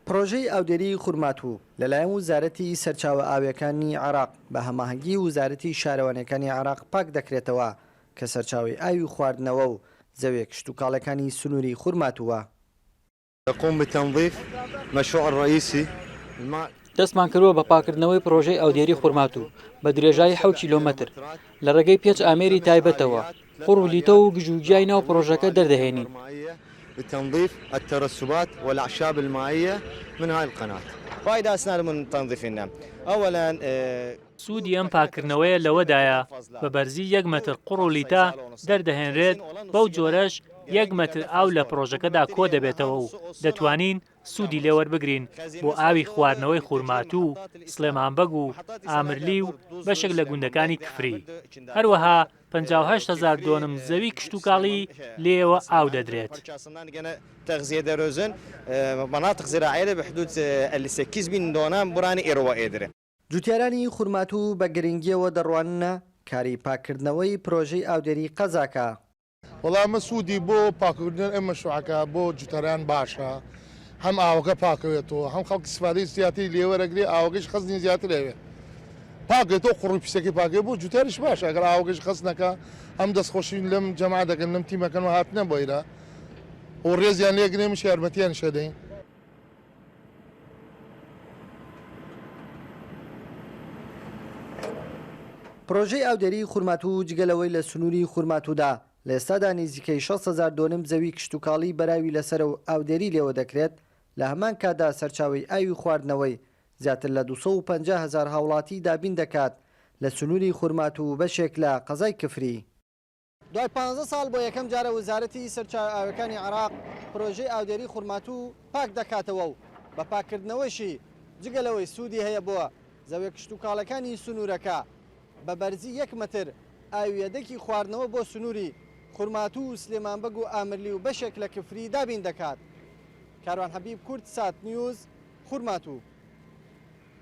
پرۆژەی ئاودێری خورماتوو لەلایەن وزارەتی سەرچاوە ئاویەکانی عێراق بە هەماهەنگی وزارەتی شارەوانەکانی عێراق پاک دەکرێتەوە کە سەرچاوی ئاوی خواردنەوە و زەوێک شتوکاڵەکانی سنووری خورماتووە. يقوم بتنظيف مشروع الرئيسي دەستمان کردووە بە پاکردنەوەی پرۆژەی ئاودێری خورماتوو بە درێژایی 7 کیلۆمەتر لە ڕێگەی پێچ ئامێری تایبەتەوە قوڕ و لیتە و گژوگیای ناو پرۆژەکە دەردەهێنین. بتنظيف الترسبات والأعشاب المائية من هاي القناة. فائدة أسنان من تنظيفنا. أولا سوودی ئەم پاکردنەوەیە لەوەدایە بە بەرزی 1 متر قوڕ و لیتە دەردەهێنرێت بەو جۆرەش 1 متر ئاو لە پرۆژەکەدا کۆ دەبێتەوە و دەتوانین سوودی لێوەربگرین بۆ ئاوی خواردنەوەی خورماتوو، سلێمانبەگ و ئامرلی و بەشێک لە گوندەکانی کفری. هەروەها 58,000 دۆنم زەوی کشتوکاڵی لێوە ئاو دەدرێت. تغذية دروزن مناطق زراعية بحدود 8,000 دونم براني إيروا إدري. جوتیارانی خورماتوو بە گرنگیەوە دەڕواننە کاری پاکردنەوەی پرۆژەی ئاودێری قەزاکە. وەڵامە سوودی بۆ پاکردن ئەم مەشروعەکە بۆ جوتەران باشە، هەم ئاوەکە پاکەوێتەوە، هەم خەڵکی استفادەی زیاتری لێوەرەگرێ، ئاوەکەش خەزنی زیاتر لەوێ پاکێتەوە، قوڕی پیسەکەی پاکێ بۆ جوتەرش باشە، ئەگەر ئاوەکەش خەزنەکە ئەم دەستخۆشین لەم جەماعە دەکەن لەم تیمەکەن و هاتنە بۆیرە و ڕێزیان لێگرێ مش یارمەتیان شەدەین. پرۆژەی ئاودێری خورماتوو جگەلەوەی لە سنووری خورماتوودا لە ئێستادا نزیکەی 6,000 دۆنم زەوی کشتوکاڵی بەراوی لەسەر و ئاودێری لێوە دەکرێت. لە هەمان کادا سەرچاوی ئاوی خواردنەوەی زیاتر لە 250,000 هاوڵاتی دابین دەکات لە سنووری خورماتوو بەشێک لە قەزای کفری. دوای 15 ساڵ بۆ یەکەم جارە وزارەتی سەرچاوە ئاویەکانی عێراق پرۆژەی ئاودێری خورماتوو پاک دەکاتەوە و بە پاکردنەوەشی جگەلەوەی سوودی هەیە بۆ زەوێ کشتوکاڵەکانی سنوورەکە بە بەرزی 1 متر ئاویەدەکی خواردنەوە بۆ سنووری خورماتوو و سلێمانبەگ و ئامرلی و بەشێک لە کفری دابین دەکات. کاروان حەبیب، کورد سات نیوز، خورماتوو.